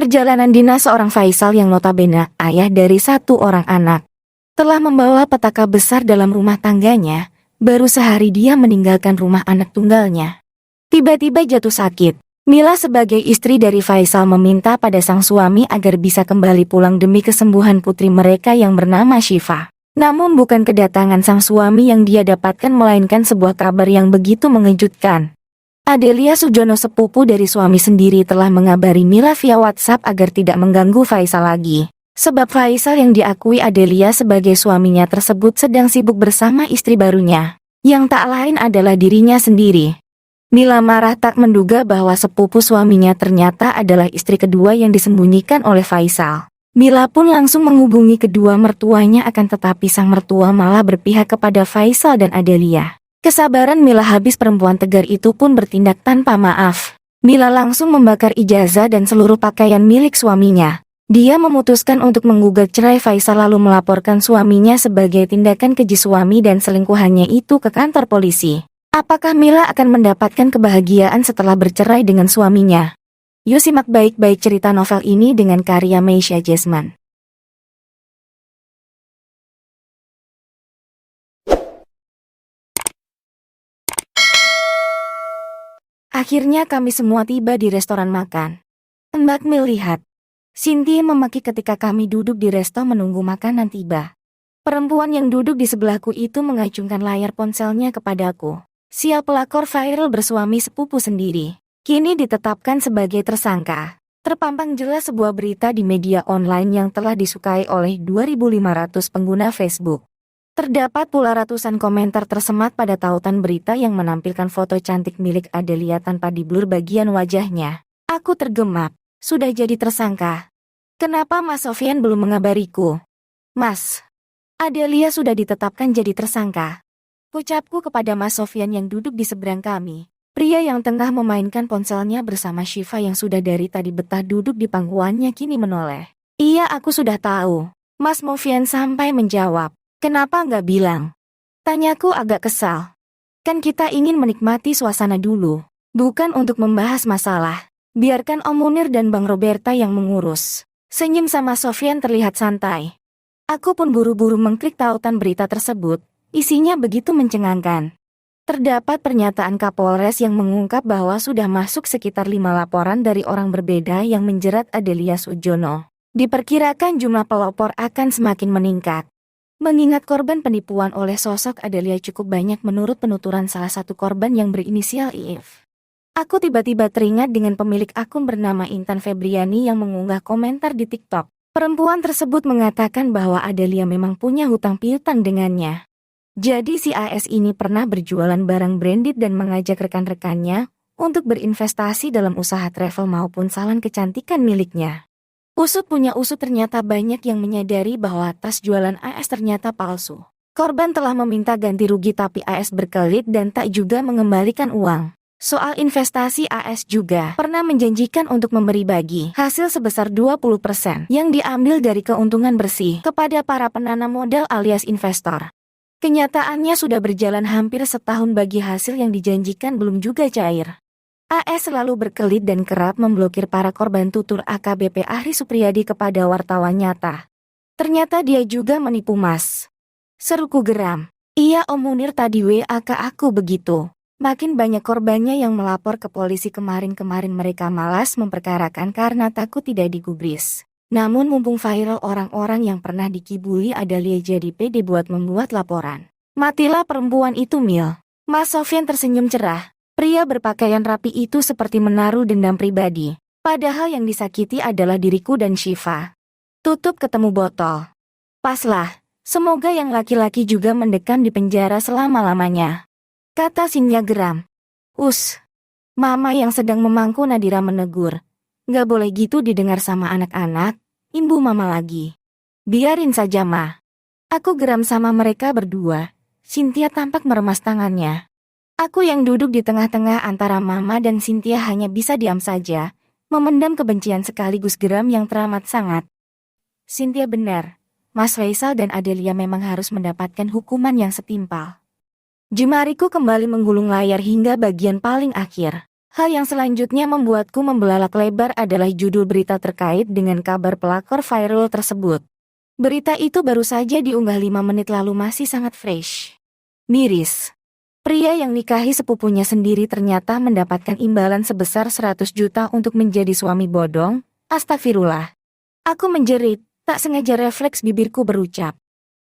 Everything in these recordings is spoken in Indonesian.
Perjalanan dinas seorang Faisal yang notabene ayah dari satu orang anak telah membawa petaka besar dalam rumah tangganya. Baru sehari dia meninggalkan rumah anak tunggalnya. Tiba-tiba jatuh sakit. Mila sebagai istri dari Faisal meminta pada sang suami agar bisa kembali pulang demi kesembuhan putri mereka yang bernama Syifa. Namun bukan kedatangan sang suami yang dia dapatkan melainkan sebuah kabar yang begitu mengejutkan. Adelia Sujono, sepupu dari suami sendiri, telah mengabari Mila via WhatsApp agar tidak mengganggu Faisal lagi. Sebab Faisal yang diakui Adelia sebagai suaminya tersebut sedang sibuk bersama istri barunya, yang tak lain adalah dirinya sendiri. Mila marah tak menduga bahwa sepupu suaminya ternyata adalah istri kedua yang disembunyikan oleh Faisal. Mila pun langsung menghubungi kedua mertuanya, akan tetapi sang mertua malah berpihak kepada Faisal dan Adelia. Kesabaran Mila habis, perempuan tegar itu pun bertindak tanpa maaf. Mila langsung membakar ijazah dan seluruh pakaian milik suaminya. Dia memutuskan untuk menggugat cerai Faisal lalu melaporkan suaminya sebagai tindakan keji suami dan selingkuhannya itu ke kantor polisi. Apakah Mila akan mendapatkan kebahagiaan setelah bercerai dengan suaminya? Yuk simak baik-baik cerita novel ini dengan karya Meisya Jasmine. Akhirnya kami semua tiba di restoran makan. Mbak melihat Cynthia memaki ketika kami duduk di resto menunggu makanan tiba. Perempuan yang duduk di sebelahku itu mengacungkan layar ponselnya kepadaku. Si pelakor viral bersuami sepupu sendiri kini ditetapkan sebagai tersangka. Terpampang jelas sebuah berita di media online yang telah disukai oleh 2.500 pengguna Facebook. Terdapat pula ratusan komentar tersemat pada tautan berita yang menampilkan foto cantik milik Adelia tanpa diblur bagian wajahnya. Aku tergemap. Sudah jadi tersangka. Kenapa Mas Sofyan belum mengabariku? Mas, Adelia sudah ditetapkan jadi tersangka. Ucapku kepada Mas Sofyan yang duduk di seberang kami. Pria yang tengah memainkan ponselnya bersama Syifa yang sudah dari tadi betah duduk di pangkuannya kini menoleh. Iya, aku sudah tahu. Mas Sofyan sampai menjawab. Kenapa nggak bilang? Tanyaku agak kesal. Kan kita ingin menikmati suasana dulu, bukan untuk membahas masalah. Biarkan Om Munir dan Bang Roberta yang mengurus. Senyum sama Sofyan terlihat santai. Aku pun buru-buru mengklik tautan berita tersebut. Isinya begitu mencengangkan. Terdapat pernyataan Kapolres yang mengungkap bahwa sudah masuk sekitar 5 laporan dari orang berbeda yang menjerat Adelia Sujono. Diperkirakan jumlah pelopor akan semakin meningkat. Mengingat korban penipuan oleh sosok Adelia cukup banyak menurut penuturan salah satu korban yang berinisial IF. Aku tiba-tiba teringat dengan pemilik akun bernama Intan Febriani yang mengunggah komentar di TikTok. Perempuan tersebut mengatakan bahwa Adelia memang punya hutang piutang dengannya. Jadi si AS ini pernah berjualan barang branded dan mengajak rekan-rekannya untuk berinvestasi dalam usaha travel maupun salon kecantikan miliknya. Usut punya usut, ternyata banyak yang menyadari bahwa tas jualan AS ternyata palsu. Korban telah meminta ganti rugi tapi AS berkelit dan tak juga mengembalikan uang. Soal investasi, AS juga pernah menjanjikan untuk memberi bagi hasil sebesar 20% yang diambil dari keuntungan bersih kepada para penanam modal alias investor. Kenyataannya sudah berjalan hampir setahun, bagi hasil yang dijanjikan belum juga cair. AS selalu berkelit dan kerap memblokir para korban, tutur AKBP Ahri Supriyadi kepada wartawan nyata. Ternyata dia juga menipu Mas. Seruku geram. Iya Om Munir, tadi WA ke aku begitu. Makin banyak korbannya yang melapor ke polisi. Kemarin-kemarin mereka malas memperkarakan karena takut tidak digubris. Namun mumpung viral, orang-orang yang pernah dikibuli Adelia jadi pede buat membuat laporan. Matilah perempuan itu, Mil. Mas Sofyan tersenyum cerah. Pria berpakaian rapi itu seperti menaruh dendam pribadi. Padahal yang disakiti adalah diriku dan Syifa. Tutup ketemu botol. Paslah, semoga yang laki-laki juga mendekam di penjara selama-lamanya. Kata Cynthia geram. Mama yang sedang memangku Nadira menegur. Gak boleh gitu didengar sama anak-anak, imbu mama lagi. Biarin saja Ma. Aku geram sama mereka berdua. Cynthia tampak meremas tangannya. Aku yang duduk di tengah-tengah antara Mama dan Cynthia hanya bisa diam saja, memendam kebencian sekaligus geram yang teramat sangat. Cynthia benar, Mas Faisal dan Adelia memang harus mendapatkan hukuman yang setimpal. Jemariku kembali menggulung layar hingga bagian paling akhir. Hal yang selanjutnya membuatku membelalak lebar adalah judul berita terkait dengan kabar pelakor viral tersebut. Berita itu baru saja diunggah 5 menit lalu, masih sangat fresh. Miris. Pria yang nikahi sepupunya sendiri ternyata mendapatkan imbalan sebesar 100 juta untuk menjadi suami bodong. Astagfirullah. Aku menjerit, tak sengaja refleks bibirku berucap.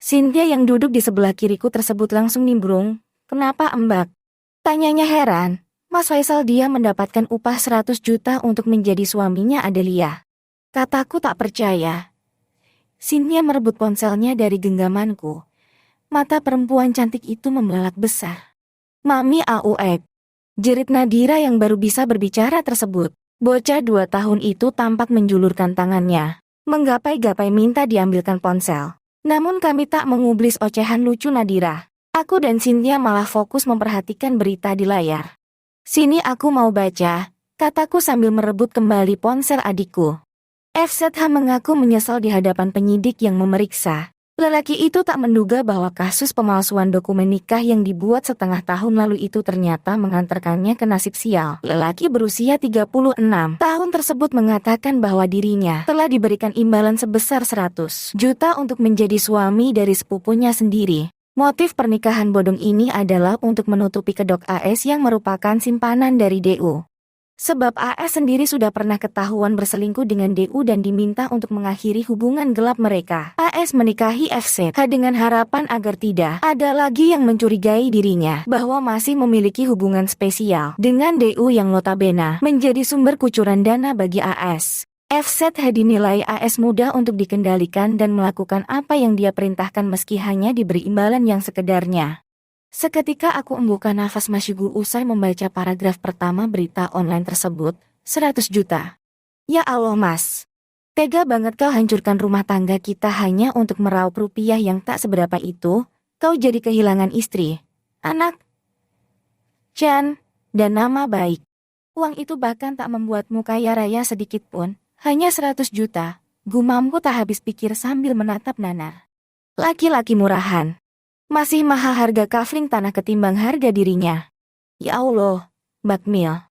Cynthia yang duduk di sebelah kiriku tersebut langsung nimbrung. Kenapa Mbak? Tanyanya heran. Mas Faisal dia mendapatkan upah 100 juta untuk menjadi suaminya Adelia. Kataku tak percaya. Cynthia merebut ponselnya dari genggamanku. Mata perempuan cantik itu membelalak besar. Mami auek. Jerit Nadira yang baru bisa berbicara tersebut. Bocah 2 tahun itu tampak menjulurkan tangannya. Menggapai-gapai minta diambilkan ponsel. Namun kami tak mengubris ocehan lucu Nadira. Aku dan Cynthia malah fokus memperhatikan berita di layar. Sini aku mau baca, kataku sambil merebut kembali ponsel adikku. FZH mengaku menyesal di hadapan penyidik yang memeriksa. Lelaki itu tak menduga bahwa kasus pemalsuan dokumen nikah yang dibuat setengah tahun lalu itu ternyata mengantarkannya ke nasib sial. Lelaki berusia 36 tahun tersebut mengatakan bahwa dirinya telah diberikan imbalan sebesar 100 juta untuk menjadi suami dari sepupunya sendiri. Motif pernikahan bodong ini adalah untuk menutupi kedok AS yang merupakan simpanan dari DU. Sebab AS sendiri sudah pernah ketahuan berselingkuh dengan DU dan diminta untuk mengakhiri hubungan gelap mereka. AS menikahi FZ dengan harapan agar tidak ada lagi yang mencurigai dirinya bahwa masih memiliki hubungan spesial dengan DU yang notabene menjadi sumber kucuran dana bagi AS. FZH dinilai AS mudah untuk dikendalikan dan melakukan apa yang dia perintahkan meski hanya diberi imbalan yang sekedarnya. Seketika aku embukan nafas masyhur usai membaca paragraf pertama berita online tersebut, 100 juta. Ya Allah Mas. Tega banget kau hancurkan rumah tangga kita hanya untuk meraup rupiah yang tak seberapa itu, kau jadi kehilangan istri, anak, Chan, dan nama baik. Uang itu bahkan tak membuatmu kaya raya sedikit pun. Hanya 100 juta, gumamku tak habis pikir sambil menatap Nanar. Laki-laki murahan. Masih mahal harga kafling tanah ketimbang harga dirinya. Ya Allah, Mbak Mil.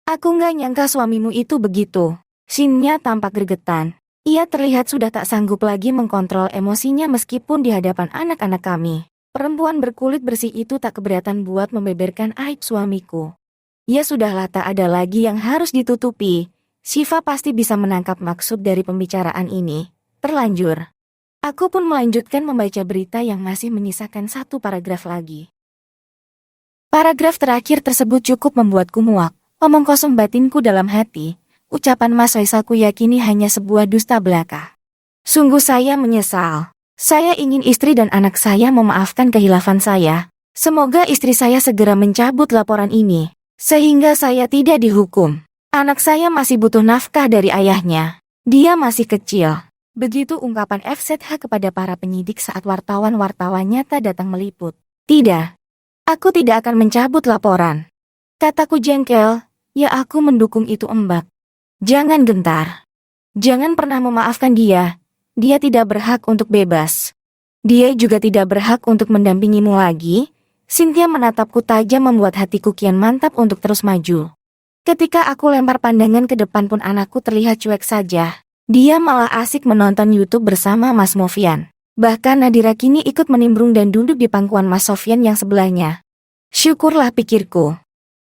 Aku nggak nyangka suamimu itu begitu. Shinnya tampak gregetan. Ia terlihat sudah tak sanggup lagi mengkontrol emosinya meskipun di hadapan anak-anak kami. Perempuan berkulit bersih itu tak keberatan buat membeberkan aib suamiku. Ya sudahlah, tak ada lagi yang harus ditutupi. Syifa pasti bisa menangkap maksud dari pembicaraan ini. Terlanjur. Aku pun melanjutkan membaca berita yang masih menyisakan 1 paragraf lagi. Paragraf terakhir tersebut cukup membuatku muak. Omong kosong batinku dalam hati. Ucapan Mas Faisal ku yakini hanya sebuah dusta belaka. Sungguh saya menyesal. Saya ingin istri dan anak saya memaafkan kehilafan saya. Semoga istri saya segera mencabut laporan ini, sehingga saya tidak dihukum. Anak saya masih butuh nafkah dari ayahnya. Dia masih kecil. Begitu ungkapan FZH kepada para penyidik saat wartawan-wartawan nyata datang meliput. Tidak. Aku tidak akan mencabut laporan. Kataku jengkel, ya aku mendukung itu Mbak. Jangan gentar. Jangan pernah memaafkan dia. Dia tidak berhak untuk bebas. Dia juga tidak berhak untuk mendampingimu lagi. Cynthia menatapku tajam membuat hatiku kian mantap untuk terus maju. Ketika aku lempar pandangan ke depan pun anakku terlihat cuek saja. Dia malah asik menonton YouTube bersama Mas Mofian. Bahkan Nadira kini ikut menimbrung dan duduk di pangkuan Mas Sofian yang sebelahnya. Syukurlah pikirku.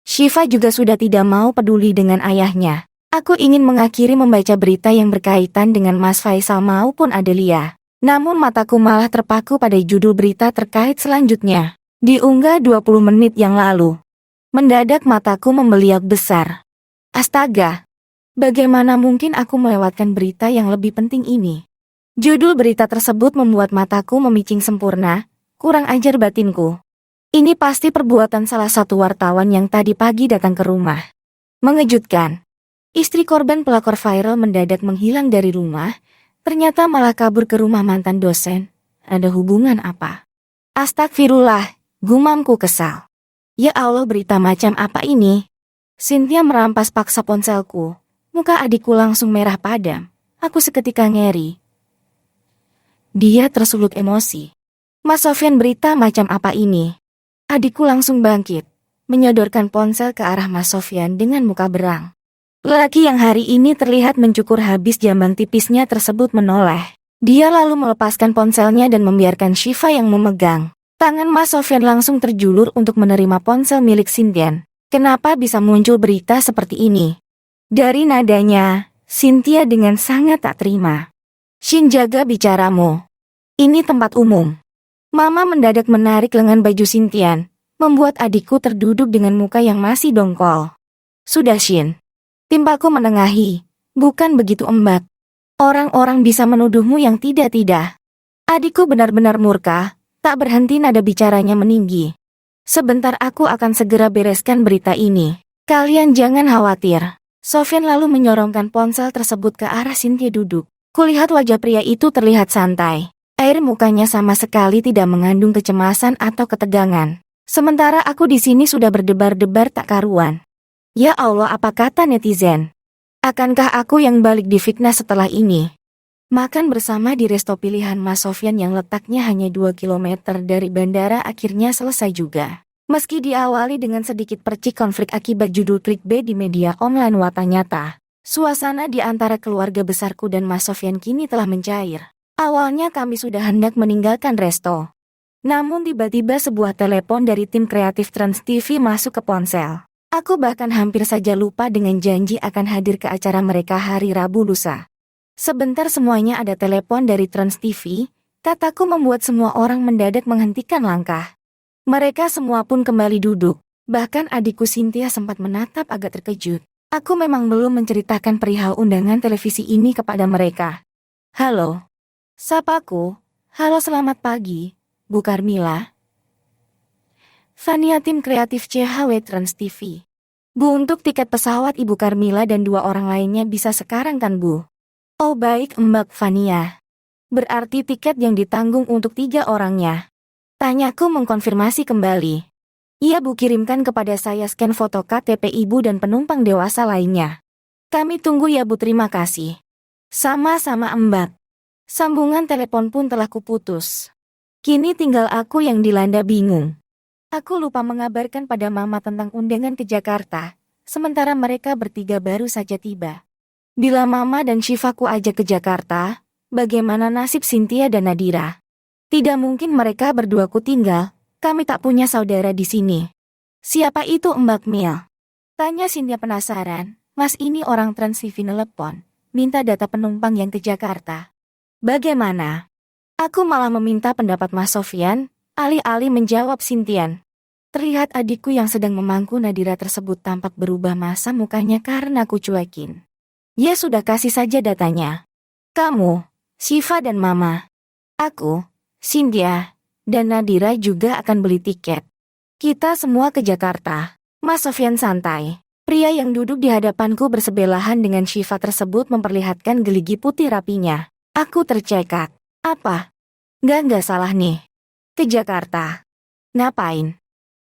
Syifa juga sudah tidak mau peduli dengan ayahnya. Aku ingin mengakhiri membaca berita yang berkaitan dengan Mas Faisal maupun Adelia. Namun mataku malah terpaku pada judul berita terkait selanjutnya. Diunggah 20 menit yang lalu. Mendadak mataku membeliak besar. Astaga, bagaimana mungkin aku melewatkan berita yang lebih penting ini? Judul berita tersebut membuat mataku memicing sempurna, kurang ajar batinku. Ini pasti perbuatan salah satu wartawan yang tadi pagi datang ke rumah. Mengejutkan. Istri korban pelakor viral mendadak menghilang dari rumah, ternyata malah kabur ke rumah mantan dosen. Ada hubungan apa? Astagfirullah, gumamku kesal. Ya Allah, berita macam apa ini? Cynthia merampas paksa ponselku. Muka adikku langsung merah padam. Aku seketika ngeri. Dia tersulut emosi. Mas Sofian, berita macam apa ini? Adikku langsung bangkit. menyodorkan ponsel ke arah Mas Sofyan dengan muka berang. Lelaki yang hari ini terlihat mencukur habis jambang tipisnya tersebut menoleh. Dia lalu melepaskan ponselnya dan membiarkan Syifa yang memegang. Tangan Mas Sofyan langsung terjulur untuk menerima ponsel milik Cynthia. Kenapa bisa muncul berita seperti ini? Dari nadanya, Cynthia dengan sangat tak terima. Shin, jaga bicaramu. Ini tempat umum. Mama mendadak menarik lengan baju Cynthia, membuat adikku terduduk dengan muka yang masih dongkol. Sudah Shin. Timpaku menengahi. Bukan begitu Mbak. Orang-orang bisa menuduhmu yang tidak-tidak. Adikku benar-benar murka, tak berhenti nada bicaranya meninggi. Sebentar aku akan segera bereskan berita ini. Kalian jangan khawatir. Sofyan lalu menyorongkan ponsel tersebut ke arah Cynthia duduk. Kulihat wajah pria itu terlihat santai. Air mukanya sama sekali tidak mengandung kecemasan atau ketegangan. Sementara aku di sini sudah berdebar-debar tak karuan. Ya Allah, apa kata netizen? Akankah aku yang balik difitnah setelah ini? Makan bersama di resto pilihan Mas Sofyan yang letaknya hanya 2 kilometer dari bandara akhirnya selesai juga. Meski diawali dengan sedikit percik konflik akibat judul clickbait di media online wata nyata, suasana di antara keluarga besarku dan Mas Sofyan kini telah mencair. Awalnya kami sudah hendak meninggalkan resto. Namun tiba-tiba sebuah telepon dari tim kreatif Trans TV masuk ke ponsel. Aku bahkan hampir saja lupa dengan janji akan hadir ke acara mereka hari Rabu lusa. Sebentar semuanya ada telepon dari Trans TV, kataku membuat semua orang mendadak menghentikan langkah. Mereka semua pun kembali duduk, bahkan adikku Cynthia sempat menatap agak terkejut. Aku memang belum menceritakan perihal undangan televisi ini kepada mereka. Halo. Sapaku. Halo, selamat pagi, Bu Carmila. Fania, tim kreatif CHW Trans TV. Bu, untuk tiket pesawat Ibu Carmila dan 2 orang lainnya bisa sekarang kan Bu? Oh baik Mbak Fania. Berarti tiket yang ditanggung untuk 3 orangnya. Tanyaku mengkonfirmasi kembali. Iya Bu, kirimkan kepada saya scan foto KTP Ibu dan penumpang dewasa lainnya. Kami tunggu ya Bu, terima kasih. Sama-sama Mbak. Sambungan telepon pun telah kuputus. Kini tinggal aku yang dilanda bingung. Aku lupa mengabarkan pada Mama tentang undangan ke Jakarta, sementara mereka bertiga baru saja tiba. Bila Mama dan Syifaku ajak ke Jakarta, bagaimana nasib Cynthia dan Nadira? Tidak mungkin mereka berdua ku tinggal, kami tak punya saudara di sini. Siapa itu Mbak Mil? Tanya Cynthia penasaran. Mas, ini orang Trans TV nelepon, minta data penumpang yang ke Jakarta. Bagaimana? Aku malah meminta pendapat Mas Sofyan. Alih-alih menjawab Cynthia. Terlihat adikku yang sedang memangku Nadira tersebut tampak berubah masa mukanya karena ku cuekin. Ya sudah, kasih saja datanya. Kamu, Syifa dan Mama. Aku, Cynthia, dan Nadira juga akan beli tiket. Kita semua ke Jakarta. Mas Sofyan santai. Pria yang duduk di hadapanku bersebelahan dengan Syifa tersebut memperlihatkan geligi putih rapinya. Aku tercekat. Apa? Nggak salah nih. Ke Jakarta. Ngapain?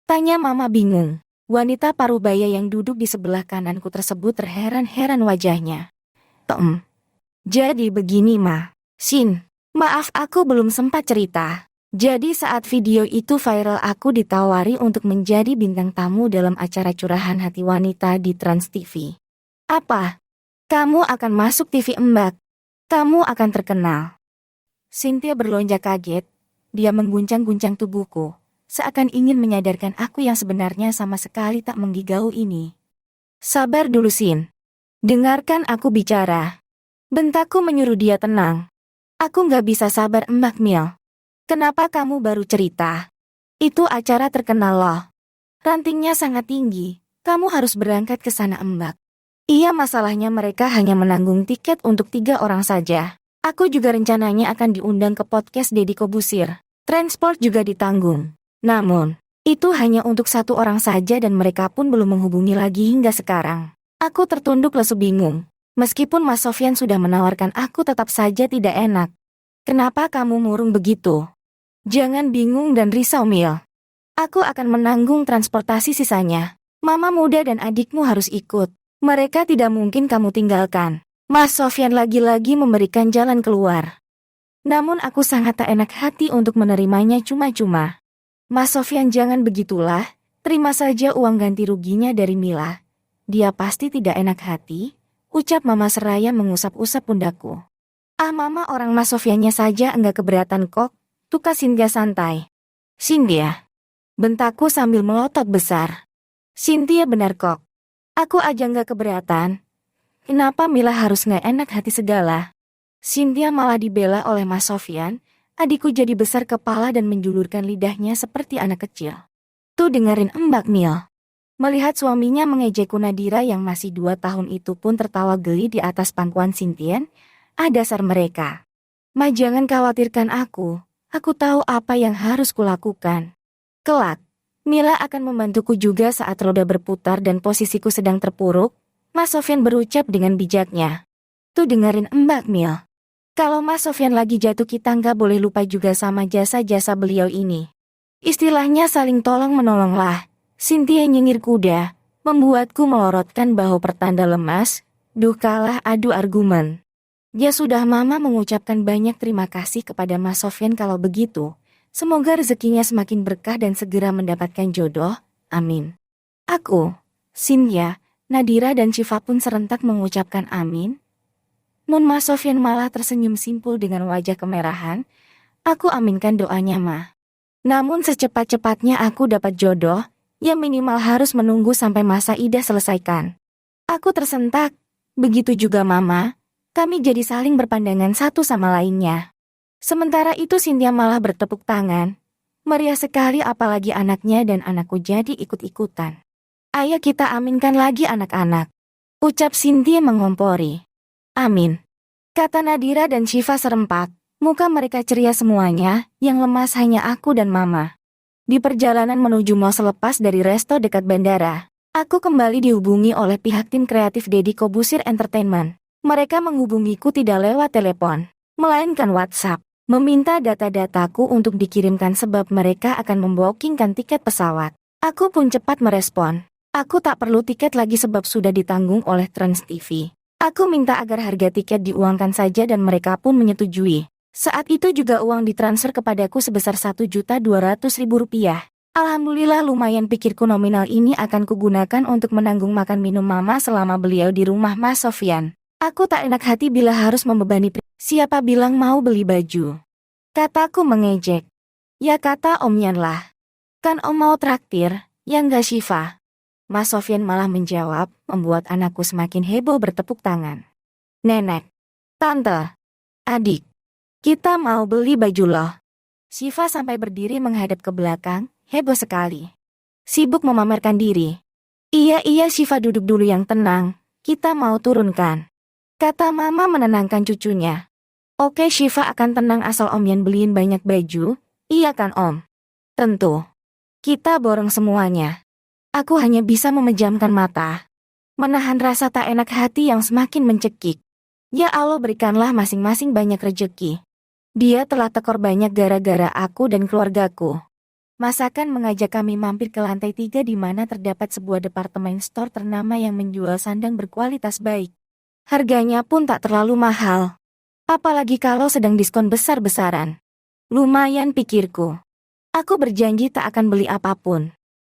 Tanya Mama bingung. Wanita parubaya yang duduk di sebelah kananku tersebut terheran-heran wajahnya. Jadi begini Ma. Shin, maaf aku belum sempat cerita. Jadi saat video itu viral aku ditawari untuk menjadi bintang tamu dalam acara curahan hati wanita di Trans TV. Apa? Kamu akan masuk TV Mbak? Kamu akan terkenal. Cynthia berlonjak kaget. Dia mengguncang-guncang tubuhku, seakan ingin menyadarkan aku yang sebenarnya sama sekali tak menggigau ini. Sabar dulu Shin. Dengarkan aku bicara. Bentakku menyuruh dia tenang. Aku nggak bisa sabar Mbak Mil. Kenapa kamu baru cerita? Itu acara terkenal loh. Rantingnya sangat tinggi. Kamu harus berangkat ke sana Mbak. Iya, masalahnya mereka hanya menanggung tiket untuk 3 orang saja. Aku juga rencananya akan diundang ke podcast Deddy Kobusir. Transport juga ditanggung. Namun, itu hanya untuk 1 orang saja dan mereka pun belum menghubungi lagi hingga sekarang. Aku tertunduk lesu bingung. Meskipun Mas Sofyan sudah menawarkan, aku tetap saja tidak enak. Kenapa kamu murung begitu? Jangan bingung dan risau Mil. Aku akan menanggung transportasi sisanya. Mama muda dan adikmu harus ikut. Mereka tidak mungkin kamu tinggalkan. Mas Sofyan lagi-lagi memberikan jalan keluar. Namun aku sangat tak enak hati untuk menerimanya cuma-cuma. Mas Sofyan, jangan begitulah. Terima saja uang ganti ruginya dari Mila. Dia pasti tidak enak hati, ucap Mama seraya mengusap-usap pundakku. Ah Mama, orang Mas Sofyannya saja enggak keberatan kok, tukas Cynthia santai. Cynthia, bentakku sambil melotot besar. Cynthia benar kok. Aku aja enggak keberatan. Kenapa Mila harus nggak enak hati segala? Cynthia malah dibela oleh Mas Sofyan. Adikku jadi besar kepala dan menjulurkan lidahnya seperti anak kecil. Tuh dengerin Mbak Mil. Melihat suaminya mengejekku, Nadira yang masih 2 tahun itu pun tertawa geli di atas pangkuan Cynthia. Ah dasar mereka. Ma jangan khawatirkan aku tahu apa yang harus kulakukan. Kelak, Mila akan membantuku juga saat roda berputar dan posisiku sedang terpuruk, Mas Sofyan berucap dengan bijaknya. Tuh dengerin Mbak Mil. Kalau Mas Sofyan lagi jatuh kita nggak boleh lupa juga sama jasa-jasa beliau ini. Istilahnya saling tolong-menolong lah. Cynthia nyengir kuda, membuatku melorotkan bahu pertanda lemas. Duh kalah adu argumen. Ya sudah, Mama mengucapkan banyak terima kasih kepada Mas Sofyan kalau begitu. Semoga rezekinya semakin berkah dan segera mendapatkan jodoh. Amin. Aku, Cynthia, Nadira dan Syifa pun serentak mengucapkan amin. Nun Mas Sofyan malah tersenyum simpul dengan wajah kemerahan. Aku aminkan doanya Ma. Namun secepat-cepatnya aku dapat jodoh, ya minimal harus menunggu sampai masa idah selesaikan. Aku tersentak. Begitu juga Mama. Kami jadi saling berpandangan satu sama lainnya. Sementara itu Cynthia malah bertepuk tangan. Meriah sekali apalagi anaknya dan anakku jadi ikut-ikutan. Ayo kita aminkan lagi anak-anak. Ucap Cynthia mengompori. Amin. Kata Nadira dan Syifa serempak. Muka mereka ceria semuanya, yang lemas hanya aku dan Mama. Di perjalanan menuju mall selepas dari resto dekat bandara, aku kembali dihubungi oleh pihak tim kreatif Deddy Kobusir Entertainment. Mereka menghubungiku tidak lewat telepon, melainkan WhatsApp, meminta data-dataku untuk dikirimkan sebab mereka akan membookingkan tiket pesawat. Aku pun cepat merespon. Aku tak perlu tiket lagi sebab sudah ditanggung oleh Trans TV. Aku minta agar harga tiket diuangkan saja dan mereka pun menyetujui. Saat itu juga uang ditransfer kepadaku sebesar Rp1.200.000. Alhamdulillah lumayan, pikirku, nominal ini akan kugunakan untuk menanggung makan minum Mama selama beliau di rumah Mas Sofyan. Aku tak enak hati bila harus membebani siapa bilang mau beli baju. Kataku mengejek. Ya kata Om Yan lah. Kan Om mau traktir, ya enggak Syifa? Mas Sofyan malah menjawab, membuat anakku semakin heboh bertepuk tangan. Nenek, Tante, Adik, kita mau beli baju loh. Syifa sampai berdiri menghadap ke belakang, heboh sekali. Sibuk memamerkan diri. Iya Syifa duduk dulu yang tenang, kita mau turunkan. Kata Mama menenangkan cucunya. Oke Syifa akan tenang asal Om Yan beliin banyak baju, iya kan Om? Tentu. Kita borong semuanya. Aku hanya bisa memejamkan mata, menahan rasa tak enak hati yang semakin mencekik. Ya Allah, berikanlah masing-masing banyak rejeki. Dia telah tekor banyak gara-gara aku dan keluargaku. Masakan mengajak kami mampir ke lantai 3 di mana terdapat sebuah departemen store ternama yang menjual sandang berkualitas baik. Harganya pun tak terlalu mahal. Apalagi kalau sedang diskon besar-besaran. Lumayan, pikirku. Aku berjanji tak akan beli apapun.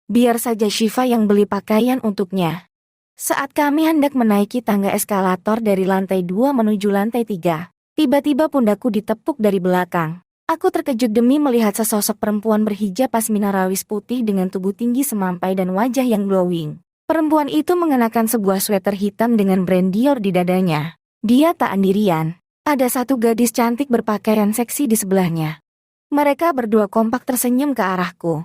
Biar saja Syifa yang beli pakaian untuknya. Saat kami hendak menaiki tangga eskalator dari lantai 2 menuju lantai 3, tiba-tiba pundakku ditepuk dari belakang. Aku terkejut demi melihat sesosok perempuan berhijab pasmina rawis putih dengan tubuh tinggi semampai dan wajah yang glowing. Perempuan itu mengenakan sebuah sweater hitam dengan brand Dior di dadanya. Dia tak sendirian. Ada satu gadis cantik berpakaian seksi di sebelahnya. Mereka berdua kompak tersenyum ke arahku.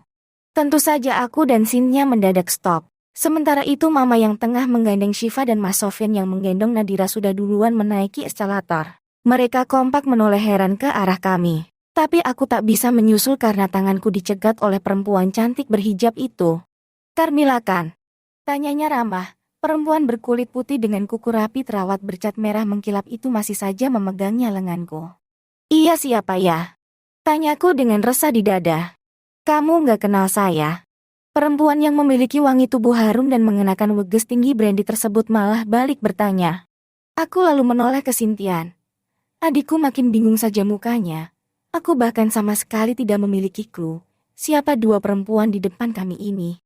Tentu saja aku dan Cynthia mendadak stop. Sementara itu Mama yang tengah menggandeng Syifa dan Mas Sofyan yang menggendong Nadira sudah duluan menaiki eskalator. Mereka kompak menoleh heran ke arah kami. Tapi aku tak bisa menyusul karena tanganku dicegat oleh perempuan cantik berhijab itu. Carmila kan? Tanyanya ramah. Perempuan berkulit putih dengan kuku rapi terawat bercat merah mengkilap itu masih saja memegangnya lenganku. Iya, siapa ya? Tanyaku dengan resah di dada. Kamu nggak kenal saya? Perempuan yang memiliki wangi tubuh harum dan mengenakan weges tinggi brandy tersebut malah balik bertanya. Aku lalu menoleh ke Cynthia. Adikku makin bingung saja mukanya. Aku bahkan sama sekali tidak memiliki clue siapa dua perempuan di depan kami ini.